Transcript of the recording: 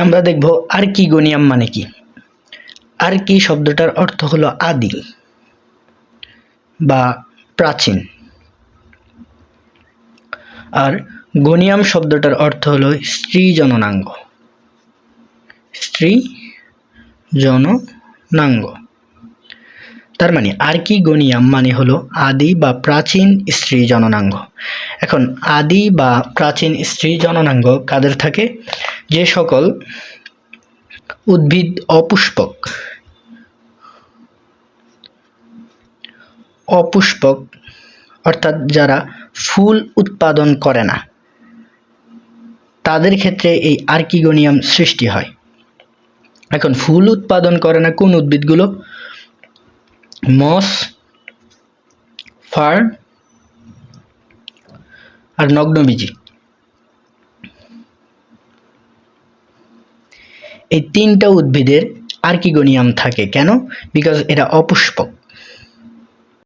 আমরা দেখব আর্কিগোনিয়াম মানে কি। আর্কি শব্দটার অর্থ হলো আদি বা প্রাচীন, আর গনিয়াম শব্দটার অর্থ হলো স্ত্রী জননাঙ্গ। স্ত্রী জননাঙ্গ, তার মানে আর্কিগোনিয়াম মানে হলো আদি বা প্রাচীন স্ত্রী জননাঙ্গ। এখন আদি বা প্রাচীন স্ত্রী জননাঙ্গ কাদের থাকে? যে সকল উদ্ভিদ অপুষ্পক অর্থাৎ যারা ফুল উৎপাদন করে না, তাদের ক্ষেত্রে এই আর্কিগোনিয়াম সৃষ্টি হয়। এখন ফুল উৎপাদন করে না কোন উদ্ভিদগুলো? মস, ফার্ন আর নগ্নবীজি। এই তিনটা উদ্ভিদের আর্কিগোনিয়াম থাকে। কেন? বিকজ এরা অপুষ্পক।